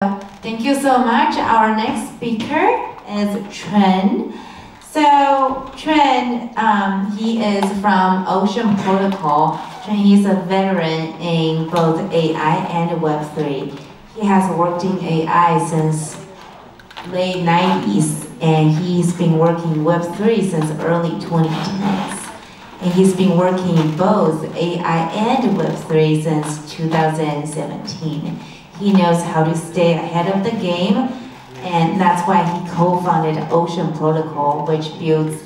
Thank you so much. Our next speaker is Trent. So Trent, he is from Ocean Protocol. Trent is a veteran in both AI and Web3. He has worked in AI since late 90s, and he's been working Web3 since early 2010s. And he's been working in both AI and Web3 since 2017. He knows how to stay ahead of the game, and that's why he co-founded Ocean Protocol, which builds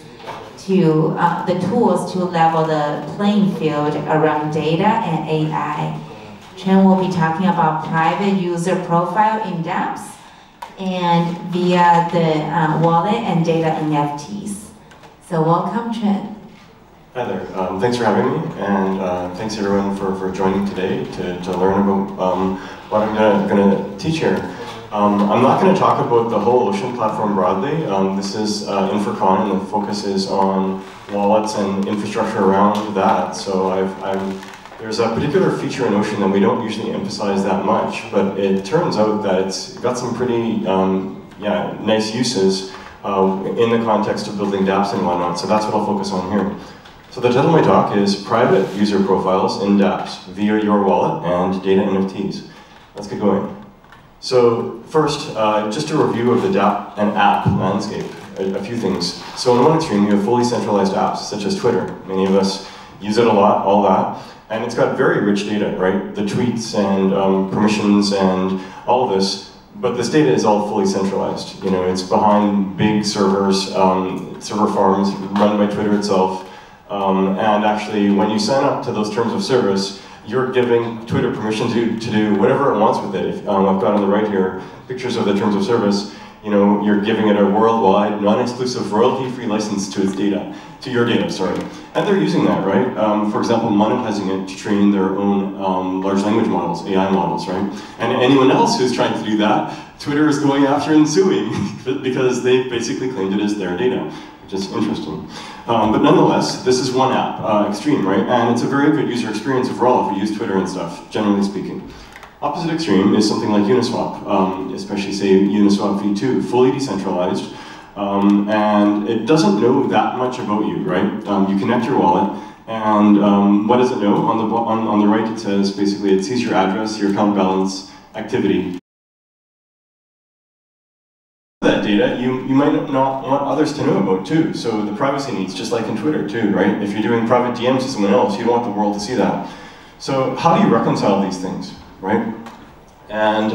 the tools to level the playing field around data and AI. Trent will be talking about private user profile in Dapps and via the wallet and data NFTs. So welcome, Trent. Hi there. Thanks for having me, and thanks everyone for joining today to learn about what I'm going to teach here. I'm not going to talk about the whole Ocean platform broadly. This is InfraCon, and the focus is on wallets and infrastructure around that. So there's a particular feature in Ocean that we don't usually emphasize that much, but it turns out that it's got some pretty nice uses in the context of building Dapps and whatnot. So that's what I'll focus on here. So the title of my talk is Private User Profiles in Dapps via Your Wallet and Data NFTs. Let's get going. So first, just a review of the Dapp and app landscape, a few things. So on one extreme, you have fully centralized apps, such as Twitter. Many of us use it a lot, all that. And it's got very rich data, right? The tweets and permissions and all of this. But this data is all fully centralized. You know, it's behind big servers, server farms run by Twitter itself. And actually, when you sign up to those terms of service, you're giving Twitter permission to do whatever it wants with it. I've got on the right here pictures of the terms of service. You know, you're giving it a worldwide, non-exclusive, royalty-free license to its data, to your data, sorry. And they're using that, right? For example, monetizing it to train their own large language models, AI models, right? And anyone else who's trying to do that, Twitter is going after and suing because they basically claimed it as their data, which is interesting. But nonetheless, this is one app, Extreme, right? And it's a very good user experience overall if you use Twitter and stuff, generally speaking. Opposite extreme is something like Uniswap, especially say Uniswap v2, fully decentralized, and it doesn't know that much about you, right? You connect your wallet, and what does it know? On the right it says, basically, it sees your address, your account balance, activity. That data you might not want others to know about too. So the privacy needs, just like in Twitter too, right? If you're doing private DMs to someone else, you don't want the world to see that. So how do you reconcile these things, right? And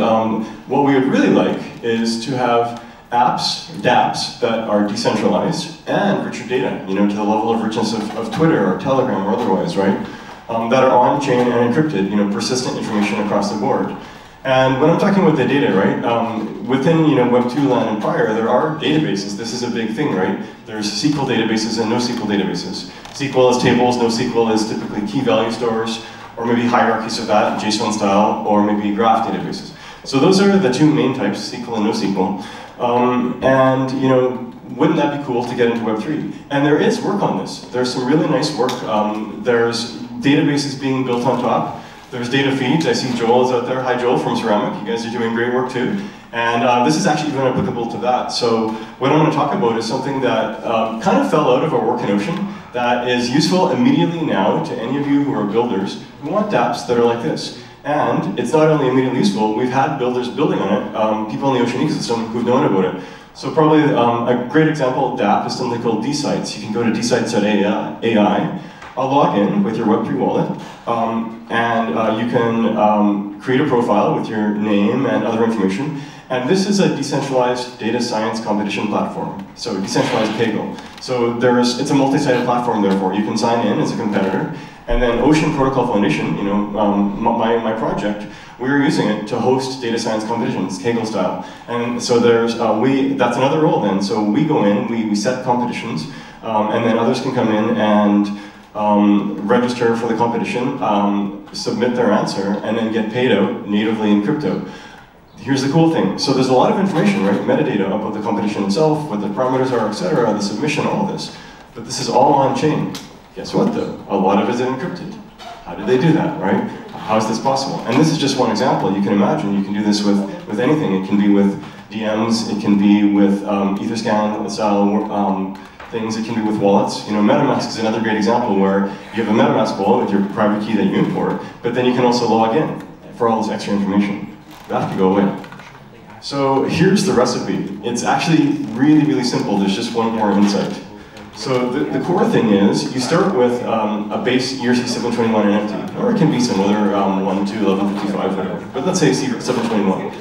what we would really like is to have apps, Dapps, that are decentralized and richer data, you know, to the level of richness of Twitter or Telegram or otherwise, right? That are on-chain and encrypted, you know, persistent information across the board. And when I'm talking about the data, right, within Web2 land and prior, there are databases. This is a big thing, right? There's SQL databases and NoSQL databases. SQL is tables, NoSQL is typically key value stores, or maybe hierarchies of that, JSON style, or maybe graph databases. So those are the two main types, SQL and NoSQL. And wouldn't that be cool to get into Web3? And there is work on this. There's some really nice work. There's databases being built on top. There's data feeds. I see Joel is out there. Hi, Joel from Ceramic. You guys are doing great work too. And this is actually even applicable to that. So what I'm going to talk about is something that kind of fell out of our work in Ocean that is useful immediately now to any of you who are builders who want Dapps that are like this. And it's not only immediately useful, we've had builders building on it, people in the Ocean ecosystem who've known about it. So probably a great example of Dapp is something called dsites. You can go to dsites.ai. I'll log in with your Web3 wallet, and you can create a profile with your name and other information. And this is a decentralized data science competition platform, so decentralized Kaggle. So it's a multi-sided platform, therefore. You can sign in as a competitor, and then Ocean Protocol Foundation, my project, we're using it to host data science competitions, Kaggle style. And so that's another role then. So we go in, we set competitions, and then others can come in and register for the competition, submit their answer, and then get paid out natively in crypto. Here's the cool thing. So there's a lot of information, right? Metadata about the competition itself, what the parameters are, etc., the submission, all of this. But this is all on-chain. Guess what, though? A lot of it is encrypted. How did they do that, right? How is this possible? And this is just one example. You can imagine, you can do this with anything. It can be with DMs, it can be with Etherscan style things, it can be with wallets. You know, MetaMask is another great example where you have a MetaMask wallet with your private key that you import, but then you can also log in for all this extra information. That could go away. So here's the recipe. It's actually really, really simple. There's just one more insight. So the core thing is, you start with a base ERC 721 NFT, or it can be some other 1, 2, 11, 55, whatever. But let's say 721.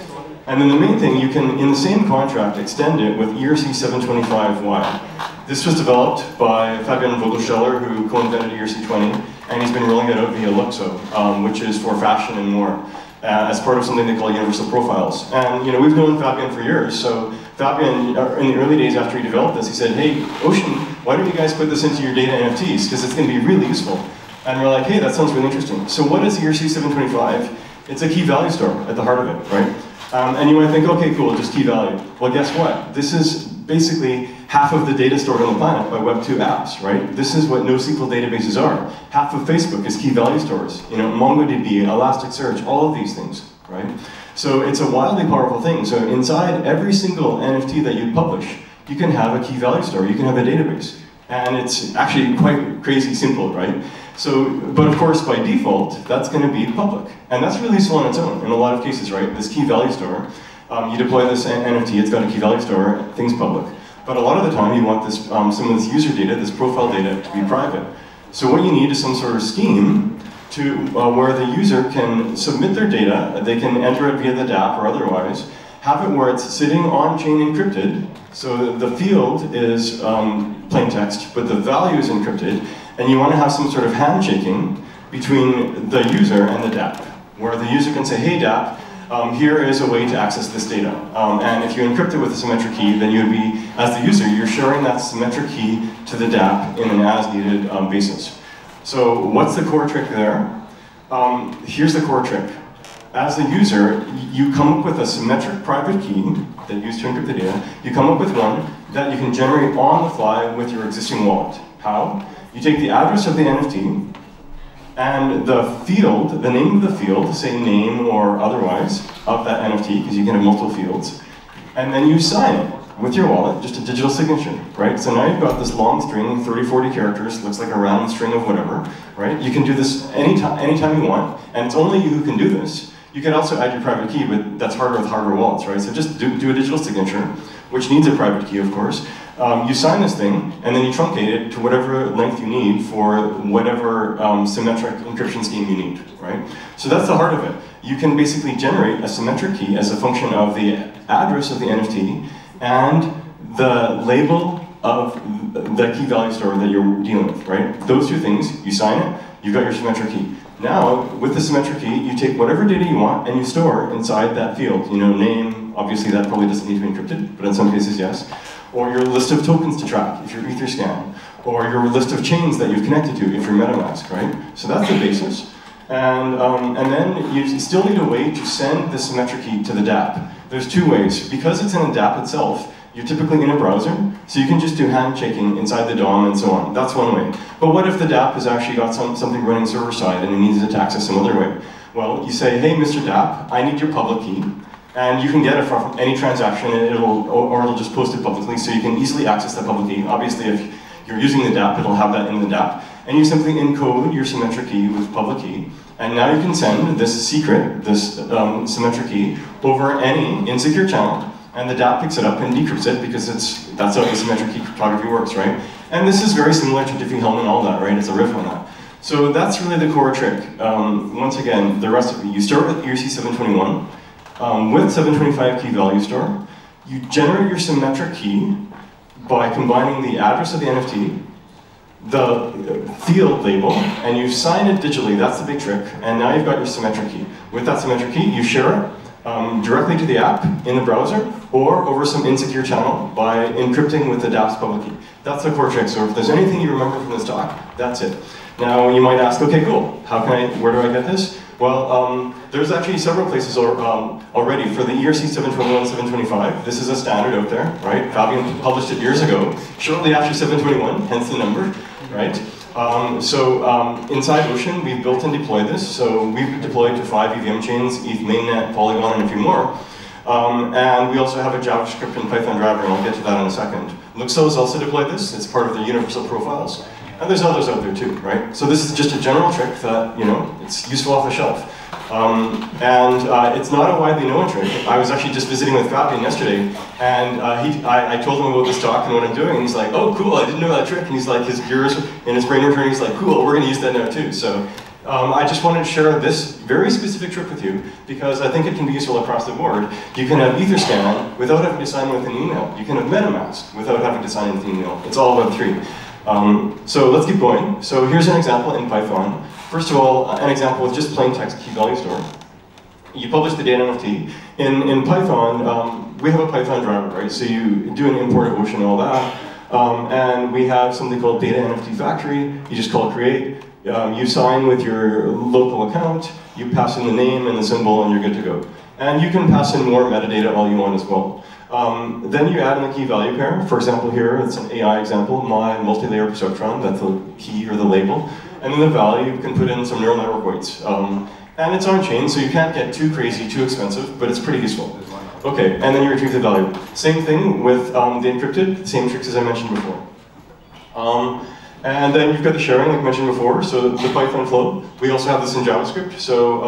And then the main thing, you can, in the same contract, extend it with ERC 725Y. This was developed by Fabian Vogelsteller, who co-invented ERC20, and he's been rolling it out via Luxo, which is for fashion and more, as part of something they call universal profiles. And you know, we've known Fabian for years, so Fabian, in the early days after he developed this, he said, hey, Ocean, why don't you guys put this into your data NFTs, because it's going to be really useful. And we're like, hey, that sounds really interesting. So what is ERC 725? It's a key value store at the heart of it, right? And you might think, okay, cool, just key value. Well, guess what? This is basically half of the data stored on the planet by Web2 apps, right? This is what NoSQL databases are. Half of Facebook is key value stores. You know, MongoDB, Elasticsearch, all of these things, right? So it's a wildly powerful thing. So inside every single NFT that you publish, you can have a key value store, you can have a database. And it's actually quite crazy simple, right? So, but of course, by default, that's going to be public. And that's really useful on its own in a lot of cases, right? This key value store, you deploy this NFT, it's got a key value store, things public. But a lot of the time, you want this, some of this user data, this profile data, to be private. So what you need is some sort of scheme to where the user can submit their data, they can enter it via the Dapps or otherwise, have it where it's sitting on-chain encrypted, so the field is plain text, but the value is encrypted, and you want to have some sort of handshaking between the user and the Dapps, where the user can say, hey Dapps, here is a way to access this data. And if you encrypt it with a symmetric key, then you would be, as the user, you're sharing that symmetric key to the Dapps in an as-needed basis. So what's the core trick there? Here's the core trick. As a user, you come up with a symmetric private key that you use to encrypt the data. You come up with one that you can generate on the fly with your existing wallet. How? You take the address of the NFT and the field, the name of the field, say name or otherwise, of that NFT, because you can have multiple fields, and then you sign it with your wallet, just a digital signature, right? So now you've got this long string, 30, 40 characters, looks like a random string of whatever, right? You can do this anytime you want, and it's only you who can do this. You can also add your private key, but that's harder with hardware wallets, right? So just do a digital signature, which needs a private key, of course. You sign this thing, and then you truncate it to whatever length you need for whatever symmetric encryption scheme you need, right? So that's the heart of it. You can basically generate a symmetric key as a function of the address of the NFT and the label of the key value store that you're dealing with, right? Those two things, you sign it, you've got your symmetric key. Now, with the symmetric key, you take whatever data you want and you store inside that field. You know, name, obviously that probably doesn't need to be encrypted, but in some cases, yes. Or your list of tokens to track, if you're Etherscan. Or your list of chains that you've connected to, if you're MetaMask, right? So that's the basis. And then you still need a way to send the symmetric key to the Dapps. There's two ways. Because it's in the Dapps itself, you're typically in a browser, so you can just do handshaking inside the DOM and so on. That's one way. But what if the Dapps has actually got something running server-side and it needs it to access some other way? Well, you say, hey, Mr. Dapps, I need your public key. And you can get it from any transaction, and it'll just post it publicly, so you can easily access that public key. Obviously, if you're using the Dapps, it'll have that in the Dapps. And you simply encode your symmetric key with public key. And now you can send this secret, this symmetric key, over any insecure channel. And the Dapps picks it up and decrypts it, because that's how the symmetric key cryptography works, right? And this is very similar to Diffie-Hellman and all that, right? It's a riff on that. So that's really the core trick. Once again, the recipe. You start with ERC 721. With 725 key value store, you generate your symmetric key by combining the address of the NFT, the field label, and you sign it digitally. That's the big trick. And now you've got your symmetric key. With that symmetric key, you share it directly to the app in the browser, or over some insecure channel by encrypting with the Dapps public key. That's the core trick. So if there's anything you remember from this talk, that's it. Now you might ask, okay, cool. Where do I get this? Well, there's actually several places already for the ERC 721, 725. This is a standard out there, right? Fabian published it years ago, shortly after 721, hence the number, right? Inside Ocean, we've built and deployed this. So we've deployed to 5 EVM chains, ETH mainnet, Polygon, and a few more. And we also have a JavaScript and Python driver, and I'll get to that in a second. Luxo has also deployed this. It's part of the universal profiles. And there's others out there too, right? So this is just a general trick that, it's useful off the shelf. It's not a widely known trick. I was actually just visiting with Fabian yesterday, and I told him about this talk and what I'm doing, and he's like, oh, cool, I didn't know that trick. And he's like, his gears in his brain were turning, he's like, cool, we're gonna use that now too. So I just wanted to share this very specific trick with you, because I think it can be useful across the board. You can have Etherscan without having to sign with an email. You can have MetaMask without having to sign with an email. It's all Web3. So let's keep going. So here's an example in Python. First of all, an example with just plain text key value store. You publish the data NFT. In Python, we have a Python driver, right? So you do an import of Ocean and all that. And we have something called data NFT factory. You just call create. You sign with your local account. You pass in the name and the symbol, and you're good to go. And you can pass in more metadata all you want as well. Then you add in the key value pair. For example here, it's an AI example, my multi-layer perceptron, that's the key or the label. And then the value, you can put in some neural network weights. And it's on chain, so you can't get too crazy, too expensive, but it's pretty useful. Okay, and then you retrieve the value. Same thing with the encrypted, same tricks as I mentioned before. And then you've got the sharing, like mentioned before, so the Python flow. We also have this in JavaScript, so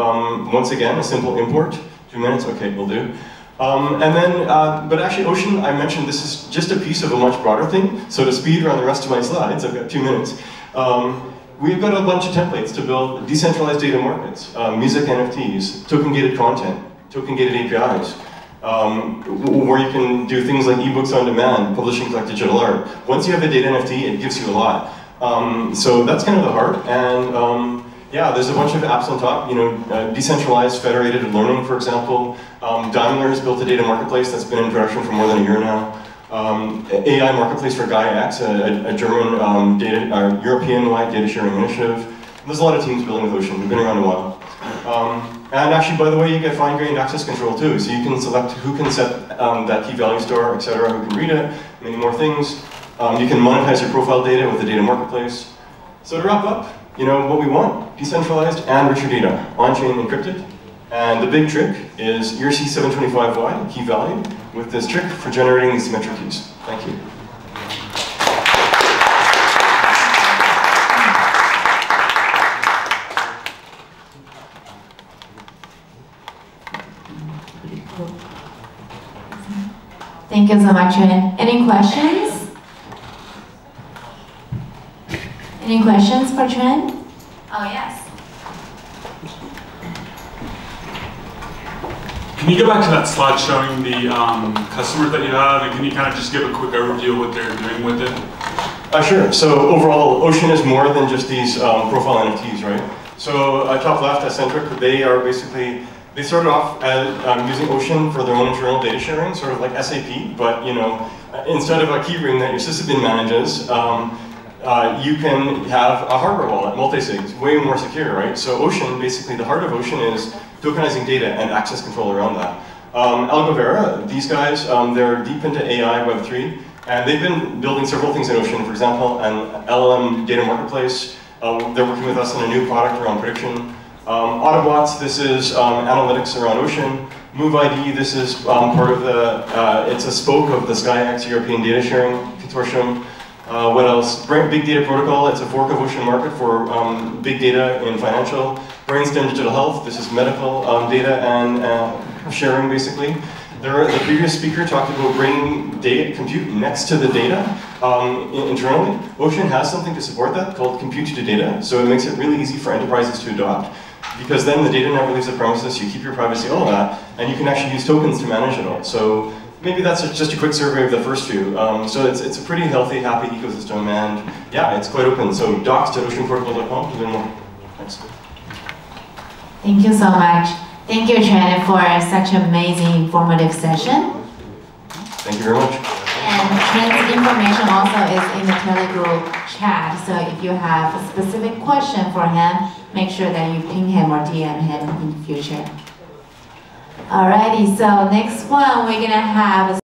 once again, a simple import, 2 minutes, okay, will do. But actually Ocean, I mentioned this is just a piece of a much broader thing, so to speed run the rest of my slides, I've got 2 minutes. We've got a bunch of templates to build decentralized data markets, music NFTs, token-gated content, token-gated APIs, where you can do things like ebooks on demand, publishing collect digital art. Once you have a data NFT, it gives you a lot. So that's kind of the heart, and yeah, there's a bunch of apps on top, decentralized federated learning, for example. Daimler has built a data marketplace that's been in production for more than a year now. AI marketplace for GaiaX, a German European-wide data sharing initiative. There's a lot of teams building with Ocean. We've been around a while. And actually, by the way, you get fine-grained access control too. So you can select who can set that key value store, etc., who can read it, many more things. You can monetize your profile data with the data marketplace. So to wrap up, what we want, decentralized and richer data, on-chain encrypted. And the big trick is ERC-725Y, key value, with this trick for generating these symmetric keys. Thank you. Thank you so much, Trent. Any questions? Any questions for Trent? Oh, yes. Can you go back to that slide showing the customers that you have, and can you kind of just give a quick overview of what they're doing with it? Sure. So overall, Ocean is more than just these profile NFTs, right? So top left, Eccentric, they are basically, they started off as, using Ocean for their own internal data sharing, sort of like SAP, but instead of a keyring that your sysadmin manages, you can have a hardware wallet, multi-sig, way more secure, right? So Ocean, basically the heart of Ocean is tokenizing data and access control around that. Algovera, these guys, they're deep into AI, Web3, and they've been building several things in Ocean. For example, an LLM data marketplace. They're working with us on a new product around prediction. Autobots, this is analytics around Ocean. MoveID, this is part of the, it's a spoke of the SkyX European Data Sharing Consortium. What else? Big Data Protocol, it's a fork of Ocean Market for big data in financial. Brainstem Digital Health, this is medical data and sharing, basically. The previous speaker talked about bringing data, compute next to the data internally. Ocean has something to support that called compute to data, so it makes it really easy for enterprises to adopt. Because then the data never leaves the premises, you keep your privacy, all of that, and you can actually use tokens to manage it all. So maybe that's just a quick survey of the first few. So it's a pretty healthy, happy ecosystem, and yeah, it's quite open. So docs.oceanprotocol.com to learn more. Thanks. Thank you so much. Thank you, Trent, for such an amazing, informative session. Thank you very much. And Trent's information also is in the Telegram chat, so if you have a specific question for him, make sure that you ping him or DM him in the future. Alrighty, so next one we're gonna have